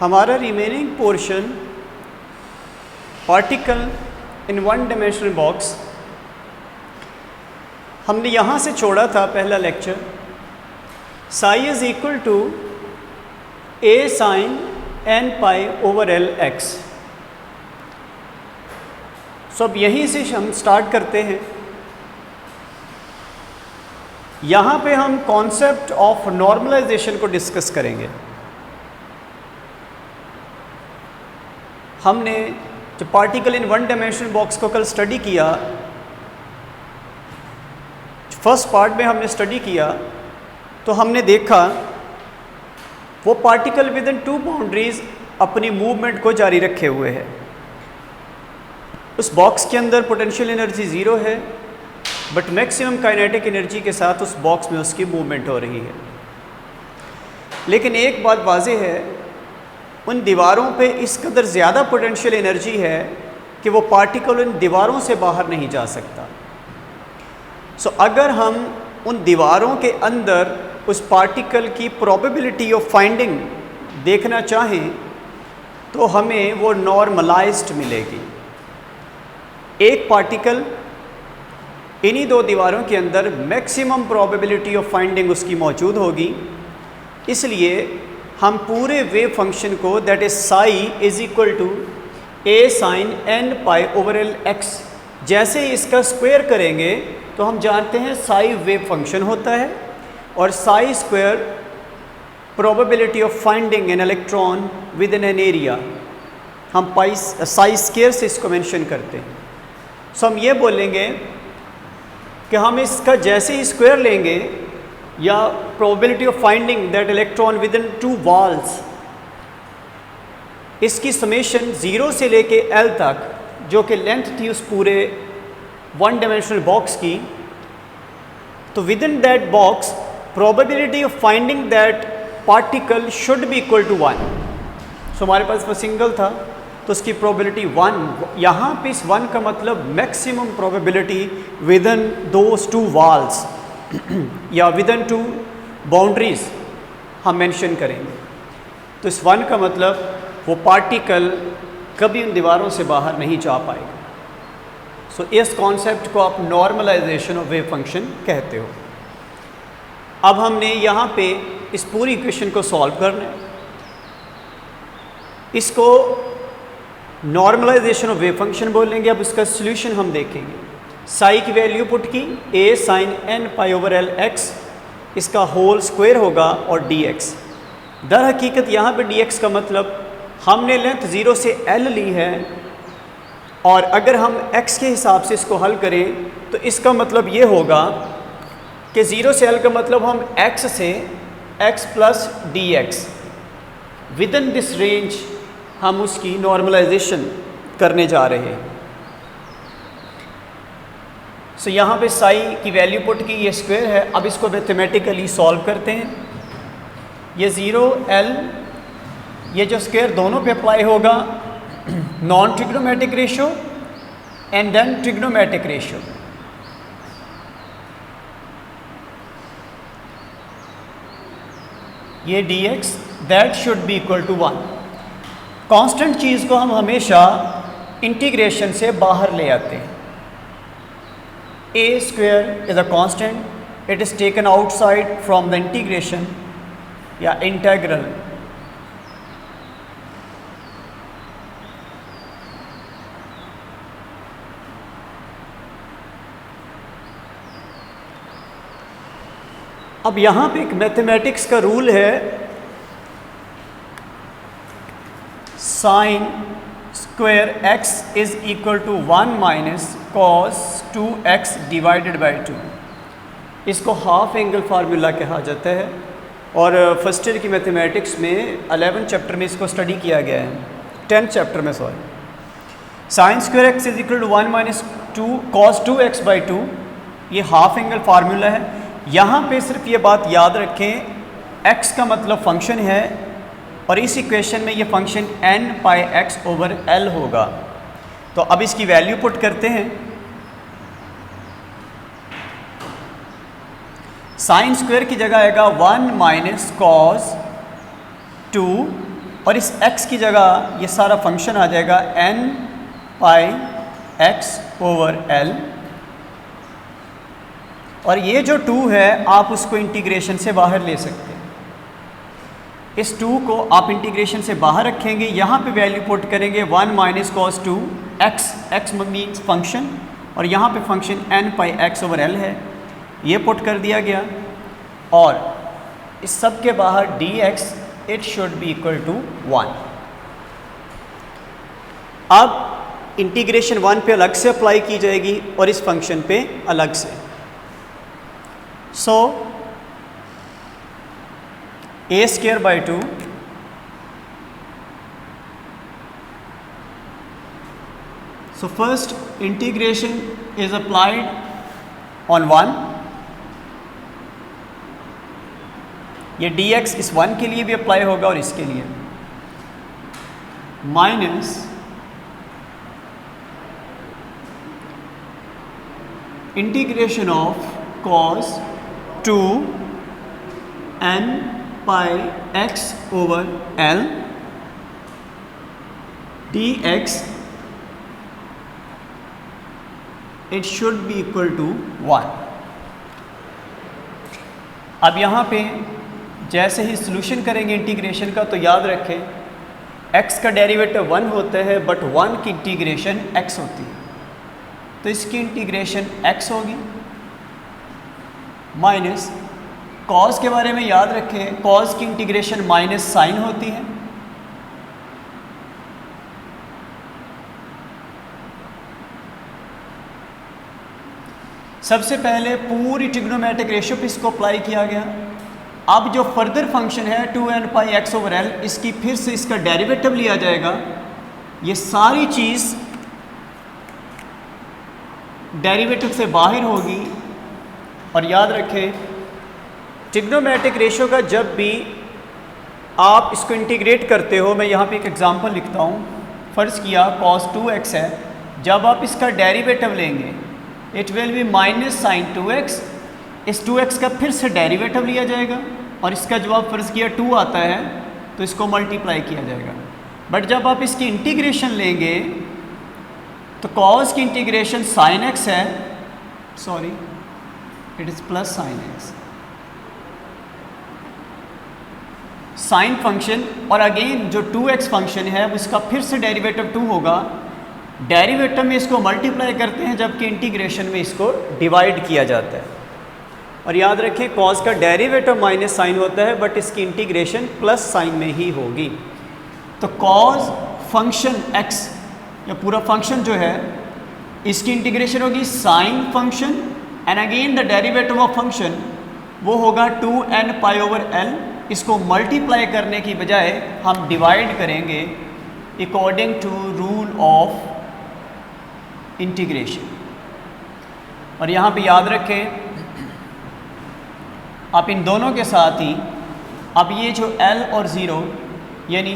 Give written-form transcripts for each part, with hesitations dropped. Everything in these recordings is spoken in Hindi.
हमारा remaining portion particle in one dimensional box हमने यहाँ से छोड़ा था पहला lecture. Psi is equal to a sin n pi over L x. So अब यहीं से हम स्टार्ट करते हैं। यहाँ पे हम कॉन्सेप्ट ऑफ नॉर्मलाइजेशन को डिस्कस करेंगे। हमने जो particle in one dimensional box को कल स्टडी किया, फर्स्ट पार्ट में हमने स्टडी किया तो हमने देखा वो particle within two boundaries अपनी मूवमेंट को जारी रखे हुए है। उस बॉक्स के अंदर पोटेंशियल एनर्जी ज़ीरो है, बट मैक्सिमम काइनेटिक एनर्जी के साथ उस बॉक्स में उसकी मूवमेंट हो रही है। लेकिन एक बात वाज़ेह है, उन दीवारों पे इस कदर ज़्यादा पोटेंशियल एनर्जी है कि वो पार्टिकल उन दीवारों से बाहर नहीं जा सकता। सो अगर हम उन दीवारों के अंदर उस पार्टिकल की प्रोबेबिलिटी ऑफ फाइंडिंग देखना चाहें तो हमें वो नॉर्मलाइज्ड मिलेगी। एक पार्टिकल इन्हीं दो दीवारों के अंदर मैक्सिमम प्रोबेबिलिटी ऑफ फाइंडिंग उसकी मौजूद होगी। इसलिए हम पूरे वेव फंक्शन को that is psi is equal to a sin n pi over L X, जैसे ही इसका स्क्वायर करेंगे तो हम जानते हैं साई वेव फंक्शन होता है और Sai square probability of finding an electron with in an area. हम पाई साई स्क्वायर से इसको मेंशन करते हैं। सो हम ये बोलेंगे कि हम इसका जैसे ही स्क्वायर लेंगे या probability of finding that electron within two walls, इसकी समेशन ज़ीरो से लेके एल तक जो कि लेंथ थी उस पूरे वन डायमेंशनल बॉक्स की, तो within that box probability of finding that particle should be equal to 1। So हमारे पास वो सिंगल था तो उसकी प्रोबेबिलिटी 1, यहाँ पे इस 1 का मतलब maximum probability with in those two walls या विद इन टू बाउंड्रीज हम मेंशन करेंगे। तो इस 1 का मतलब वो पार्टिकल कभी उन दीवारों से बाहर नहीं जा पाएगा। सो इस कॉन्सेप्ट को आप नॉर्मलाइजेशन ऑफ वेव फंक्शन कहते हो। अब हमने यहाँ पे इस पूरी इक्वेशन को सॉल्व करना है। इसको नॉर्मलाइजेशन ऑफ वेव फंक्शन बोलेंगे। अब इसका सॉल्यूशन हम देखेंगे। साई की वैल्यू पुट की a sin n pi over L x, इसका होल स्क्वायर होगा और dx। दर हकीकत यहाँ पे dx का मतलब हमने लेंथ 0 से l ली है और अगर हम x के हिसाब से इसको हल करें तो इसका मतलब ये होगा कि 0 से l का मतलब हम x से x plus dx with in this range हम उसकी नॉर्मलाइजेशन करने जा रहे हैं। सो यहाँ पे साई की वैल्यू पुट की, ये स्क्वायर है। अब इसको मैथमेटिकली सॉल्व करते हैं। ये 0 l, ये जो स्क्वायर दोनों पे अप्लाई होगा, non trigonometric ratio and then trigonometric ratio. ये dx that should be equal to 1। Constant चीज़ को हम हमेशा इंटीग्रेशन से बाहर ले आते हैं। a square is a constant, it is taken outside from the integration या integral। अब यहाँ पे एक मैथमेटिक्स का रूल है, sine square x is equal to 1 minus cos 2x divided by 2। इसको हाफ एंगल फार्मूला कहा जाता है और फर्स्ट ईयर की मैथमेटिक्स में 11 चैप्टर में इसको स्टडी किया गया है, 10 चैप्टर में sorry. Sine square x is equal to 1 minus 2 cos 2x by 2, ये हाफ एंगल फार्मूला है। यहाँ पे सिर्फ ये बात याद रखें, x का मतलब फंक्शन है और इस इक्वेशन में ये function n pi x over l होगा। तो अब इसकी वैल्यू पुट करते हैं। साइन स्क्वायर की जगह आएगा 1 माइनस कॉस 2 और इस x की जगह ये सारा फंक्शन आ जाएगा n pi x over l, और ये जो 2 है आप उसको इंटीग्रेशन से बाहर ले सकते हैं। इस 2 को आप इंटीग्रेशन से बाहर रखेंगे, यहाँ पे वैल्यू पुट करेंगे 1 minus cos 2 x means function, और यहाँ पे function n pi x over l है, ये पुट कर दिया गया। और इस सब के बाहर dx it should be equal to 1। अब इंटीग्रेशन 1 पे अलग से अप्लाई की जाएगी और इस फंक्शन पे अलग से। सो a square by 2 so first integration is applied on 1, ये dx इस 1 के लिए भी अप्लाई होगा और इसके लिए, minus integration of cos 2 n pi x over l dx it should be equal to 1। अब यहाँ पे जैसे ही सॉल्यूशन करेंगे इंटीग्रेशन का तो याद रखें x का डेरिवेटिव 1 होता है बट 1 की इंटीग्रेशन x होती है, तो इसकी इंटीग्रेशन x होगी माइनस cos के बारे में याद रखें cos की इंटीग्रेशन माइनस साइन होती है, सबसे पहले पूरी ट्रिग्नोमेट्रिक रेशियो पे इसको अप्लाई किया गया। अब जो फर्दर फंक्शन है 2n pi x over l, इसकी फिर से इसका डेरिवेटिव लिया जाएगा, ये सारी चीज़ डेरिवेटिव से बाहर होगी। और याद रखें ट्रिग्नोमेट्रिक रेशियो का जब भी आप इसको इंटीग्रेट करते हो, मैं यहाँ पे एक एग्जांपल लिखता हूँ। फ़र्ज़ किया cos 2x है, जब आप इसका डेरिवेटिव लेंगे it will be minus sine 2x, इस 2x का फिर से डेरिवेटिव लिया जाएगा और इसका जवाब फ़र्ज़ किया 2 आता है तो इसको मल्टीप्लाई किया जाएगा। बट जब आप इसकी इंटीग्रेशन लेंगे तो cos की इंटीग्रेशन साइन x है, sorry it is plus sign x, sine function, और अगेन जो 2x फंक्शन है उसका फिर से डेरिवेटिव 2 होगा। डेरिवेटिव में इसको मल्टीप्लाई करते हैं जबकि इंटीग्रेशन में इसको डिवाइड किया जाता है। और याद रखें cos का डेरिवेटिव माइनस साइन होता है बट इसकी इंटीग्रेशन प्लस साइन में ही होगी। तो cos फंक्शन x या पूरा फंक्शन जो है इसकी इंटीग्रेशन होगी sine function and again the derivative of function वो होगा 2n पाई ओवर l। इसको मल्टीप्लाई करने की बजाय हम डिवाइड करेंगे according to rule of integration. और यहाँ पे याद रखें आप इन दोनों के साथ ही अब ये जो l और 0 यानी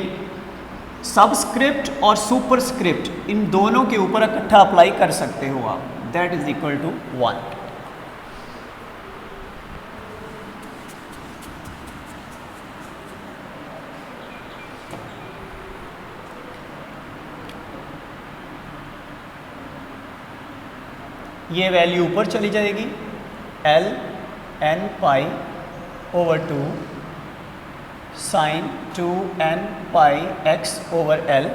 सबस्क्रिप्ट और सुपरस्क्रिप्ट इन दोनों के ऊपर इकट्ठा अप्लाई कर सकते हो आप, दैट इज इक्वल टू 1। ये वैल्यू ऊपर चली जाएगी, l n pi over 2 sine 2n pi x over l,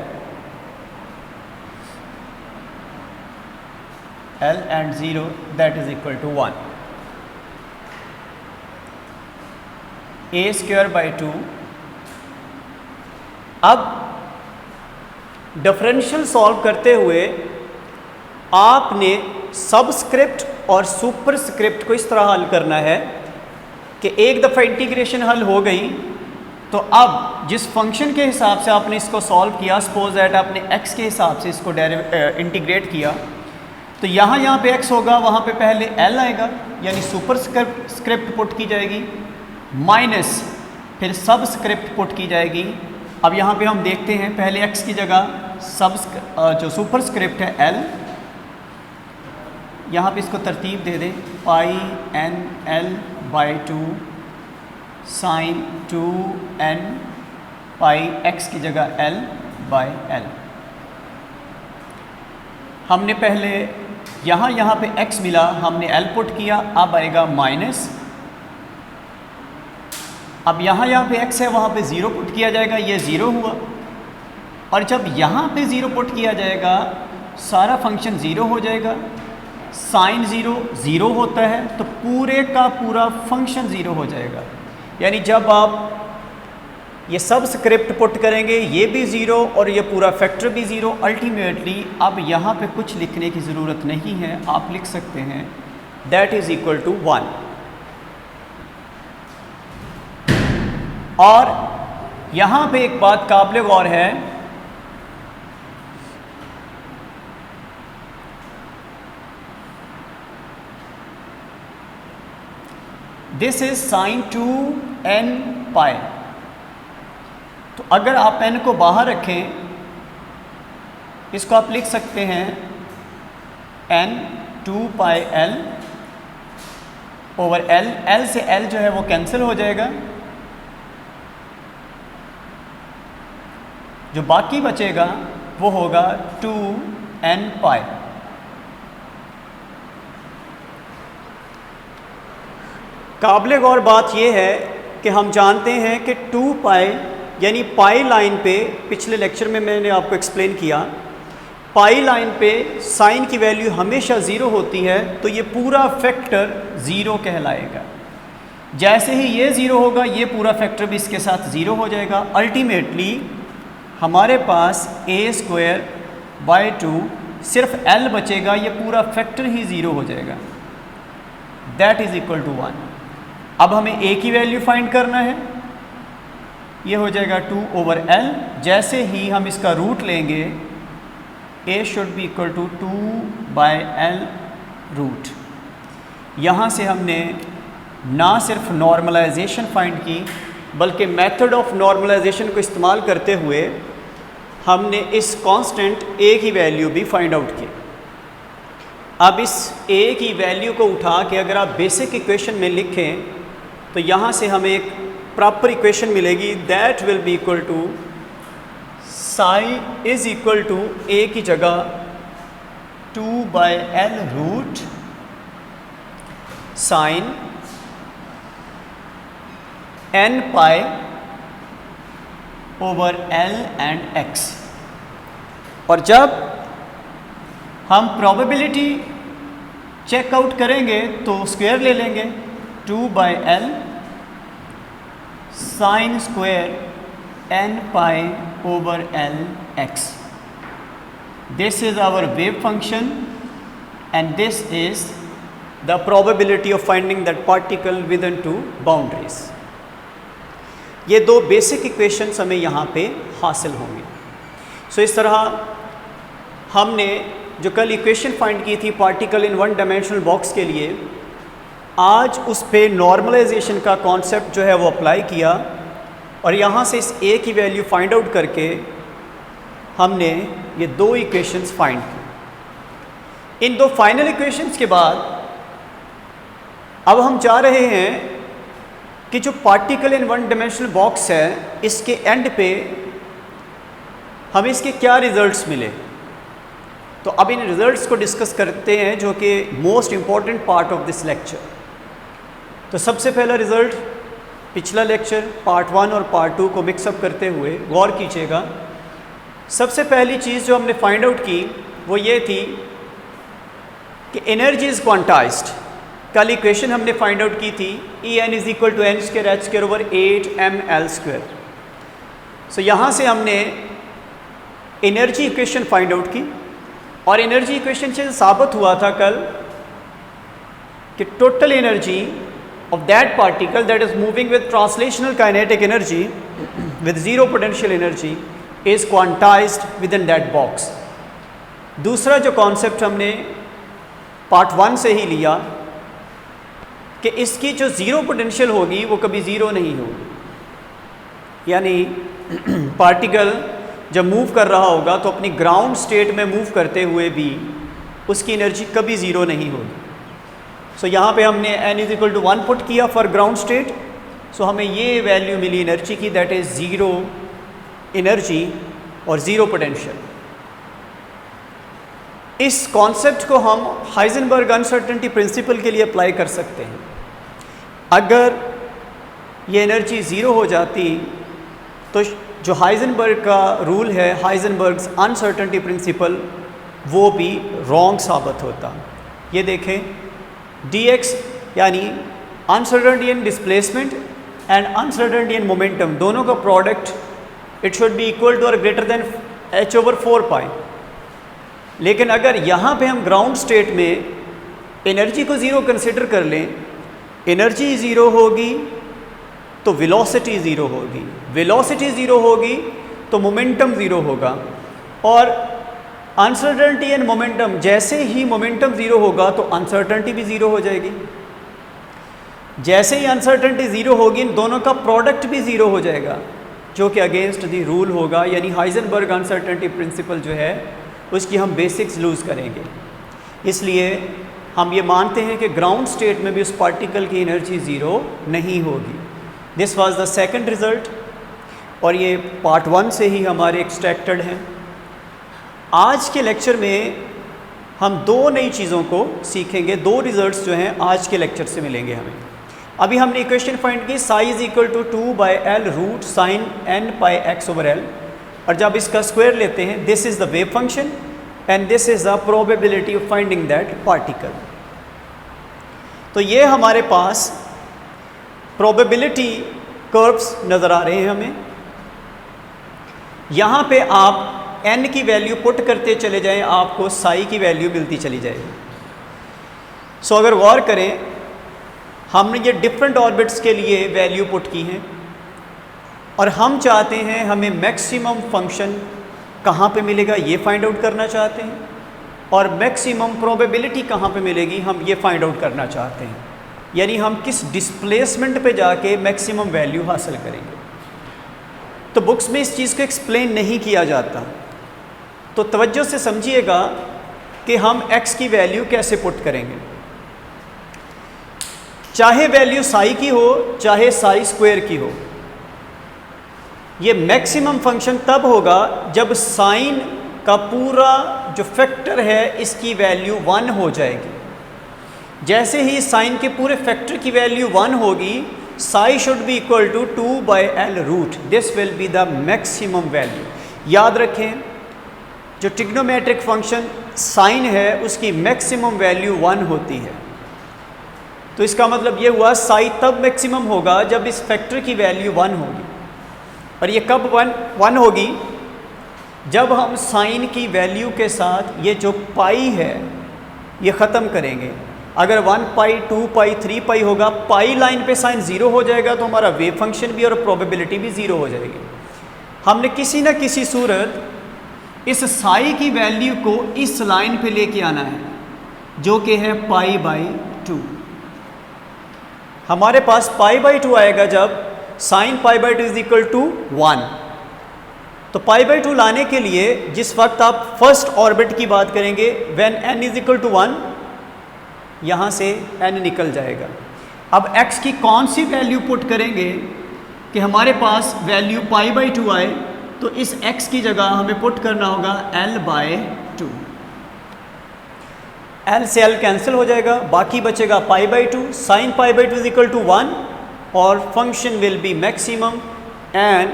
l and 0 that is equal to 1। a square by 2। अब डिफरेंशियल सॉल्व करते हुए आपने सबस्क्रिप्ट और सुपरस्क्रिप्ट को इस तरह हल करना है कि एक दफ़ा इंटीग्रेशन हल हो गई तो अब जिस फंक्शन के हिसाब से आपने इसको सॉल्व किया, सपोज दैट आपने x के हिसाब से इसको इंटीग्रेट किया, तो यहाँ पे x होगा, वहाँ पे पहले l आएगा यानी सुपरस्क्रिप्ट पुट की जाएगी माइनस फिर सबस्क्रिप्ट पुट की जाएगी। अब यहाँ पे हम देखते हैं पहले x की जगह जो सुपरस्क्रिप्ट है l, यहाँ पे इसको तरतीब दे दें pi n l by 2 sine 2n pi x की जगह L/L। हमने पहले यहाँ पे x मिला, हमने L पुट किया, अब आएगा माइनस। अब यहाँ पे x है, वहाँ पे 0 पुट किया जाएगा, ये 0 हुआ। और जब यहाँ पे 0 पुट किया जाएगा सारा फंक्शन 0 हो जाएगा। साइन 0 0 होता है तो पूरे का पूरा फंक्शन 0 हो जाएगा। यानी जब आप ये सब स्क्रिप्ट पुट करेंगे ये भी 0 और ये पूरा फैक्टर भी 0। अल्टीमेटली अब यहाँ पे कुछ लिखने की ज़रूरत नहीं है, आप लिख सकते हैं दैट इज़ इक्वल टू 1। और यहाँ पे एक बात काबिल गौर है, दिस इज साइन 2n पाई। तो अगर आप n को बाहर रखें, इसको आप लिख सकते हैं n 2 पाई l ओवर l। l से l जो है वो कैंसिल हो जाएगा, जो बाकी बचेगा वो होगा 2n पाई। काबिल गौर बात यह है कि हम जानते हैं कि 2 पाई यानी पाई लाइन पे, पिछले लेक्चर में मैंने आपको एक्सप्लेन किया, पाई लाइन पे साइन की वैल्यू हमेशा 0 होती है, तो ये पूरा फैक्टर 0 कहलाएगा। जैसे ही ये 0 होगा ये पूरा फैक्टर भी इसके साथ 0 हो जाएगा। अल्टीमेटली हमारे पास a²/2 सिर्फ l बचेगा, ये पूरा फैक्टर ही 0 हो जाएगा। That is equal to 1। अब हमें a की वैल्यू फाइंड करना है, ये हो जाएगा 2 ओवर l। जैसे ही हम इसका रूट लेंगे a should be equal to 2/l root. यहाँ से हमने ना सिर्फ नॉर्मलाइजेशन फाइंड की बल्कि मेथड ऑफ नॉर्मलाइजेशन को इस्तेमाल करते हुए हमने इस कांस्टेंट a की वैल्यू भी फाइंड आउट की। अब इस a की वैल्यू को उठा के अगर आप बेसिक इक्वेशन में लिखें तो यहाँ से हमें एक प्रॉपर इक्वेशन मिलेगी, that will be equal to psi is equal to a की जगह 2/l root sine n pi over l and x। और जब हम प्रोबेबिलिटी चेकआउट करेंगे तो स्क्वायर ले लेंगे, 2/l sine square n pi over l x। This is our wave function and this is the probability of finding that particle within 2 boundaries. ये 2 बेसिक इक्वेशंस हमें यहाँ पे हासिल होंगे। सो इस तरह हमने जो कल इक्वेशन फाइंड की थी पार्टिकल इन 1 डायमेंशनल बॉक्स के लिए, आज उस पे नॉर्मलाइजेशन का कॉन्सेप्ट जो है वो अप्लाई किया और यहाँ से इस a की वैल्यू फाइंड आउट करके हमने ये 2 इक्वेशंस फाइंड की। इन 2 फाइनल इक्वेशंस के बाद अब हम चाह रहे हैं कि जो पार्टिकल इन 1 डायमेंशनल बॉक्स है इसके एंड पे हमें इसके क्या रिजल्ट्स मिले। तो अब इन रिजल्ट्स को डिस्कस करते हैं जो कि most important part of this lecture. तो सबसे पहला रिज़ल्ट, पिछला लेक्चर पार्ट 1 और पार्ट 2 को मिक्सअप करते हुए गौर कीजिएगा। सबसे पहली चीज़ जो हमने फाइंड आउट की वो ये थी कि एनर्जी इज़ क्वांटाइज्ड। कल इक्वेशन हमने फाइंड आउट की थी En is equal to n² over 8ml²। So यहाँ से हमने एनर्जी इक्वेशन फाइंड आउट की और एनर्जी इक्वेशन से साबित हुआ था कल कि total energy of that particle that is moving with translational kinetic energy with 0 potential energy is quantized within that box। दूसरा जो कॉन्सेप्ट हमने पार्ट 1 से ही लिया कि इसकी जो 0 पोटेंशियल होगी वो कभी 0 नहीं होगी। यानी पार्टिकल जब मूव कर रहा होगा तो अपनी ग्राउंड स्टेट में मूव करते हुए भी उसकी एनर्जी कभी 0 नहीं होगी। सो यहाँ पे हमने n is equal to 1 put किया फॉर ग्राउंड स्टेट। सो हमें ये वैल्यू मिली एनर्जी की, दैट इज़ 0 एनर्जी और ज़ीरो पोटेंशियल। इस कॉन्सेप्ट को हम हाइजेनबर्ग अनसर्टेनिटी प्रिंसिपल के लिए अप्लाई कर सकते हैं। अगर ये एनर्जी ज़ीरो हो जाती तो जो हाइजेनबर्ग का रूल है, हाइजेनबर्ग्स अनसर्टेनिटी प्रिंसिपल, वो भी रॉन्ग साबित होता। ये देखें, dx यानी uncertainty in displacement and uncertainty in momentum, दोनों का product it should be equal to और ग्रेटर देन h/4 पाई। लेकिन अगर यहाँ पे हम ग्राउंड स्टेट में एनर्जी को ज़ीरो कंसिडर कर लें, एनर्जी ज़ीरो होगी तो वेलोसिटी ज़ीरो होगी, वेलोसिटी ज़ीरो होगी तो मोमेंटम ज़ीरो होगा, और अनसर्टेनिटी एंड मोमेंटम, जैसे ही मोमेंटम ज़ीरो होगा तो अनसर्टेनिटी भी ज़ीरो हो जाएगी। जैसे ही अनसर्टेनिटी ज़ीरो होगी, इन दोनों का प्रोडक्ट भी ज़ीरो हो जाएगा, जो कि अगेंस्ट दी रूल होगा। यानी हाइजेनबर्ग अनसर्टेनिटी प्रिंसिपल जो है उसकी हम बेसिक्स लूज़ करेंगे। इसलिए हम ये मानते हैं कि ग्राउंड स्टेट में भी उस पार्टिकल की एनर्जी ज़ीरो नहीं होगी। This was the second result, और ये पार्ट 1 से ही हमारे एक्सट्रैक्टेड हैं। आज के लेक्चर में हम दो नई चीज़ों को सीखेंगे, दो रिज़ल्ट्स जो हैं आज के लेक्चर से मिलेंगे हमें। अभी हमने इक्वेशन फाइंड की, psi is equal to 2/L root sine n pi x/L, और जब इसका स्क्वायर लेते हैं, this is the wave function and this is the probability of finding that particle. तो ये हमारे पास प्रोबेबिलिटी कर्व्स नज़र आ रहे हैं हमें। यहाँ पे आप n की वैल्यू पुट करते चले जाएं, आपको साई की वैल्यू मिलती चली जाएगी। सो अगर गौर करें, हमने ये डिफरेंट ऑर्बिट्स के लिए वैल्यू पुट की हैं, और हम चाहते हैं हमें मैक्सिमम फंक्शन कहाँ पे मिलेगा ये फाइंड आउट करना चाहते हैं, और मैक्सिमम प्रोबेबिलिटी कहाँ पे मिलेगी हम ये फाइंड आउट करना चाहते हैं। यानी हम किस डिस्प्लेसमेंट पे जाके मैक्सिमम वैल्यू हासिल करेंगे। तो बुक्स में इस चीज़ को एक्सप्लेन नहीं किया जाता, तो तवज्जो से समझिएगा कि हम x की वैल्यू कैसे पुट करेंगे। चाहे वैल्यू साई की हो, चाहे साई स्क्वायर की हो, ये मैक्सिमम फंक्शन तब होगा जब साइन का पूरा जो फैक्टर है इसकी वैल्यू 1 हो जाएगी। जैसे ही साइन के पूरे फैक्टर की वैल्यू 1 होगी, psi should be equal to 2/L root, this will be the maximum value. याद रखें, जो ट्रिग्नोमेट्रिक फंक्शन साइन है उसकी मैक्सिमम वैल्यू 1 होती है। तो इसका मतलब ये हुआ साई तब मैक्सिमम होगा जब इस फैक्टर की वैल्यू 1 होगी। और ये कब 1 होगी? जब हम साइन की वैल्यू के साथ ये जो पाई है ये ख़त्म करेंगे। अगर 1 पाई 2 पाई 3 पाई होगा, पाई लाइन पे साइन ज़ीरो हो जाएगा तो हमारा वेव फंक्शन भी और प्रोबेबिलिटी भी ज़ीरो हो जाएगी। हमने किसी न किसी सूरत इस साई की वैल्यू को इस लाइन पे लेके आना है, जो कि है π/2। हमारे पास π/2 आएगा जब साइन π/2 इज इक्वल टू 1। तो π/2 लाने के लिए जिस वक्त आप फर्स्ट ऑर्बिट की बात करेंगे, when n is equal to 1, यहाँ से n निकल जाएगा। अब x की कौन सी वैल्यू पुट करेंगे कि हमारे पास वैल्यू π/2 आए, तो इस x की जगह हमें पुट करना होगा L/2। L से L कैंसिल हो जाएगा, बाकी बचेगा π/2। साइन π/2 इज इक्वल टू 1 और function will be maximum and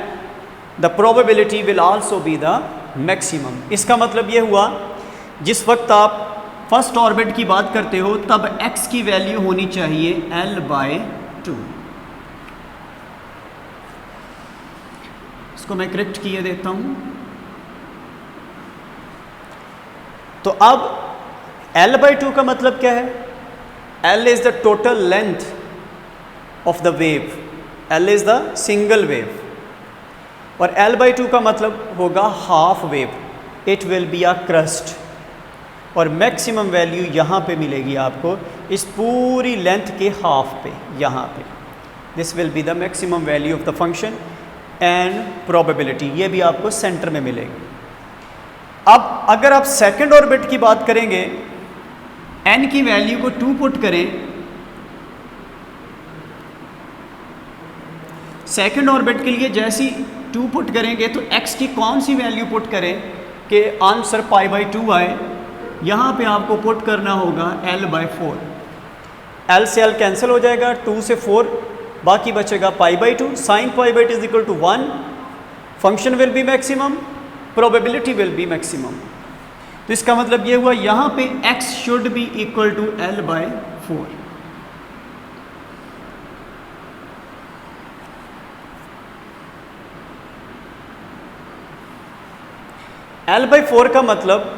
the probability will also be the maximum. इसका मतलब ये हुआ, जिस वक्त आप फर्स्ट ऑर्बिट की बात करते हो तब x की वैल्यू होनी चाहिए L/2। इसको मैं करेक्ट किए देता हूँ। तो अब L/2 का मतलब क्या है? L is the total length of the wave, L is the single wave, और L/2 का मतलब होगा half wave, it will be a crust. और मैक्सिमम वैल्यू यहाँ पे मिलेगी आपको इस पूरी लेंथ के हाफ पे, यहाँ पे। This will be the maximum value of the function and probability, ये भी आपको सेंटर में मिलेगी। अब अगर आप सेकंड ऑर्बिट की बात करेंगे, n की वैल्यू को 2 पुट करें, सेकंड ऑर्बिट के लिए जैसी 2 पुट करेंगे तो x की कौन सी वैल्यू पुट करें कि आंसर π/2 आए। यहाँ पे आपको पुट करना होगा l/4। l से l कैंसिल हो जाएगा, 2 से 4 बाकी बचेगा π/2। Sine π/2 is equal to 1। Function will be maximum, probability will be maximum. तो इसका मतलब ये हुआ यहाँ पे x should be equal to l/4। l/4 का मतलब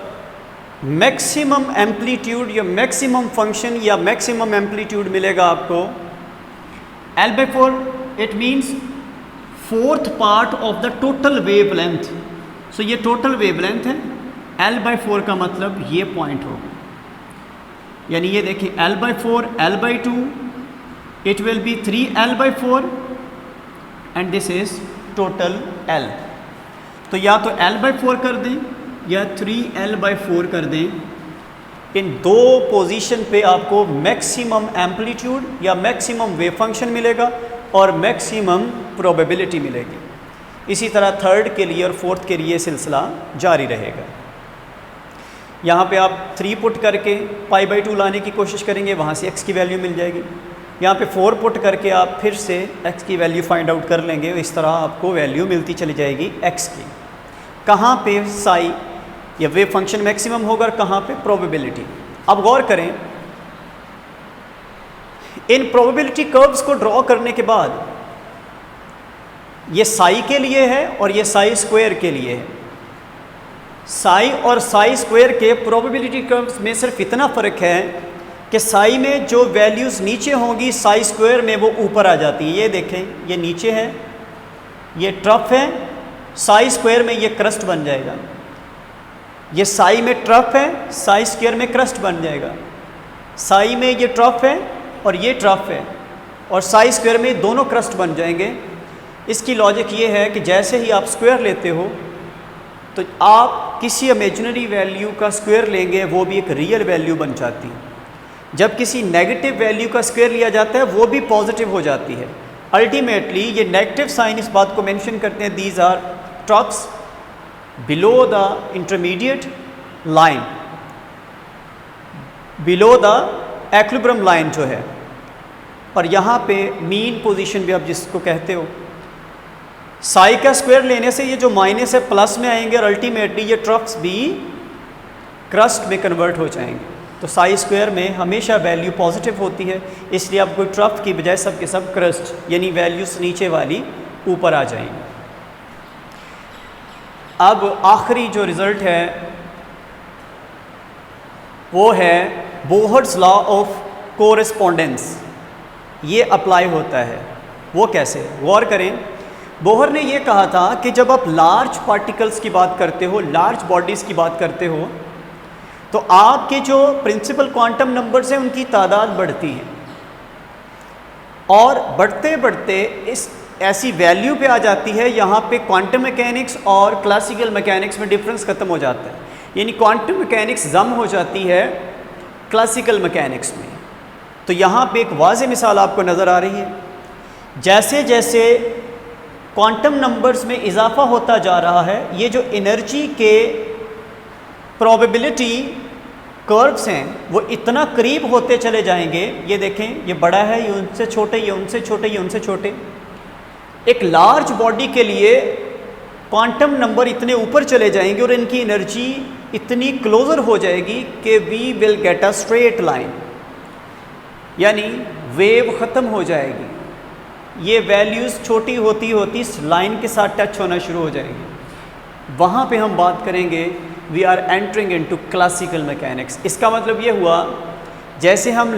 मैक्सिमम एम्पलीट्यूड या मैक्सिमम फंक्शन या मैक्सिमम एम्पलीट्यूड मिलेगा आपको। l/4 it means 4th part of the total wave length. So ये टोटल वेव लेंथ है। l/4 का मतलब ये पॉइंट होगा, यानी ये देखिए l/4 l/2 it will B 3l/4 and this is total l। तो या तो l/4 कर दें या 3l/4 कर दें। इन दो पोजीशन पे आपको मैक्सिमम एम्पलीट्यूड या मैक्सिमम वेव फंक्शन मिलेगा और मैक्सिमम प्रोबेबिलिटी मिलेगी। इसी तरह थर्ड के लिए और फोर्थ के लिए सिलसिला जारी रहेगा। यहाँ पे आप 3 पुट करके π/2 लाने की कोशिश करेंगे, वहाँ से x की वैल्यू मिल जाएगी। यहाँ पे 4 पुट करके आप फिर से x की वैल्यू फाइंड आउट कर लेंगे। इस तरह आपको वैल्यू मिलती चली जाएगी x की। कहाँ पे साई या वेव फंक्शन मैक्सिमम होगा और कहाँ पे प्रोबेबिलिटी। अब गौर करें, इन प्रोबेबिलिटी कर्व्स को ड्रॉ करने के बाद ये साई के लिए है और ये साई स्क्वायर के लिए है। साई और साई स्क्वायर के प्रोबेबिलिटी कर्व्स में सिर्फ इतना फ़र्क है कि साई में जो वैल्यूज़ नीचे होंगी साई स्क्वायर में वो ऊपर आ जाती है। ये देखें, ये नीचे है, ये ट्रफ है, साई स्क्वायर में ये क्रस्ट बन जाएगा। ये साई में ट्रफ है, साई स्क्वायर में क्रस्ट बन जाएगा। साई में ये ट्रफ है और ये ट्रफ है और साई स्क्वायर में दोनों क्रस्ट बन जाएंगे। इसकी लॉजिक ये है कि जैसे ही आप स्क्वायर लेते हो तो आप किसी इमेजिनरी वैल्यू का स्क्वायर लेंगे, वो भी एक रियल वैल्यू बन जाती है। जब किसी नेगेटिव वैल्यू का स्क्वायर लिया जाता है वो भी पॉजिटिव हो जाती है। अल्टीमेटली ये नेगेटिव साइन इस बात को मेंशन करते हैं, these are troughs below the intermediate line, below the equilibrium line जो है, और यहाँ पे मीन पोजीशन भी आप जिसको कहते हो। साई का स्क्वायर लेने से ये जो माइनस है प्लस में आएंगे और अल्टीमेटली ये ट्रफ्स भी क्रस्ट में कन्वर्ट हो जाएंगे। तो साई स्क्वायर में हमेशा वैल्यू पॉजिटिव होती है, इसलिए आप कोई ट्रफ की बजाय सब के सब क्रस्ट यानी वैल्यूज नीचे वाली ऊपर आ जाएंगी। अब आखिरी जो रिज़ल्ट है वो है बोहर्स लॉ ऑफ कोरेस्पोंडेंस। ये अप्लाई होता है। वो कैसे, गौर करें। बोहर ने ये कहा था कि जब आप लार्ज पार्टिकल्स की बात करते हो, लार्ज बॉडीज़ की बात करते हो, तो आपके जो प्रिंसिपल क्वांटम नंबर्स हैं उनकी तादाद बढ़ती है और बढ़ते बढ़ते इस ऐसी वैल्यू पे आ जाती है, यहाँ पे क्वांटम मैकेनिक्स और क्लासिकल मैकेनिक्स में डिफरेंस ख़त्म हो जाता है। यानी क्वांटम मैकेनिक्स जम हो जाती है क्लासिकल मैकेनिक्स में। तो यहाँ पे एक वाज़ेह मिसाल आपको नज़र आ रही है। जैसे जैसे क्वांटम नंबर्स में इजाफा होता जा रहा है, ये जो एनर्जी के प्रोबेबिलिटी कर्व्स हैं वो इतना करीब होते चले जाएंगे। ये देखें, ये बड़ा है, ये उनसे छोटे, ये उनसे छोटे, ये उनसे छोटे। एक लार्ज बॉडी के लिए क्वांटम नंबर इतने ऊपर चले जाएंगे और इनकी एनर्जी इतनी क्लोज़र हो जाएगी कि we will get a straight line, यानी वेव ख़त्म हो जाएगी। ये वैल्यूज़ छोटी होती होती इस लाइन के साथ टच होना शुरू हो जाएंगी। वहाँ पे हम बात करेंगे we are entering into classical mechanics. इसका मतलब ये हुआ जैसे हम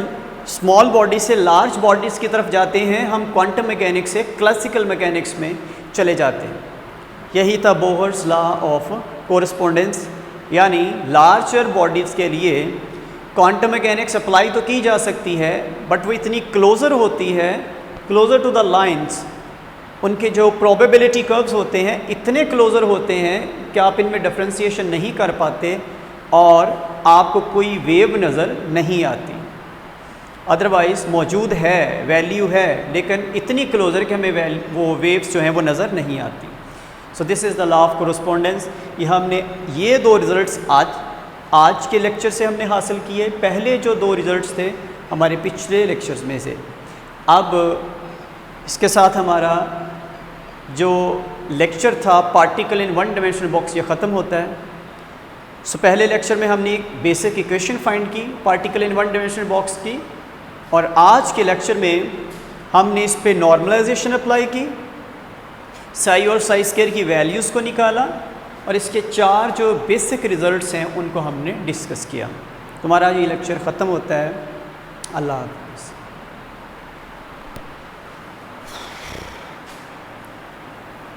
स्मॉल बॉडी से लार्ज बॉडीज़ की तरफ जाते हैं, हम क्वांटम मैकेनिक्स से क्लासिकल मैकेनिक्स में चले जाते हैं। यही था बोहर्स लॉ ऑफ कोरेस्पोंडेंस, यानी लार्जर बॉडीज़ के लिए क्वांटम मैकेनिक्स अप्लाई तो की जा सकती है बट वो इतनी क्लोज़र होती है, क्लोज़र टू द लाइंस, उनके जो प्रोबेबिलिटी कर्व्स होते हैं इतने क्लोज़र होते हैं कि आप इनमें डिफ्रेंशिएशन नहीं कर पाते और आपको कोई वेव नज़र नहीं आती। अदरवाइज़ मौजूद है, वैल्यू है, लेकिन इतनी क्लोज़र कि हमें वो वेव्स जो हैं वो नज़र नहीं आती। So this is the law of correspondence. ये हमने ये दो रिज़ल्ट्स आज के लेक्चर से हमने हासिल किए। पहले जो दो रिज़ल्ट्स थे हमारे पिछले लेक्चर्स में से। अब इसके साथ हमारा जो लेक्चर था particle in one dimensional box ये ख़त्म होता है। सो पहले लेक्चर में हमने एक बेसिक इक्वेशन फाइंड की particle in one dimensional box की, और आज के लेक्चर में हमने इस पे नॉर्मलाइजेशन अप्लाई की, साई और साई स्क्वायर की वैल्यूज़ को निकाला, और इसके चार जो बेसिक रिज़ल्ट्स हैं उनको हमने डिस्कस किया। तुम्हारा ये लेक्चर ख़त्म होता है। अल्लाह हाफ़िज़।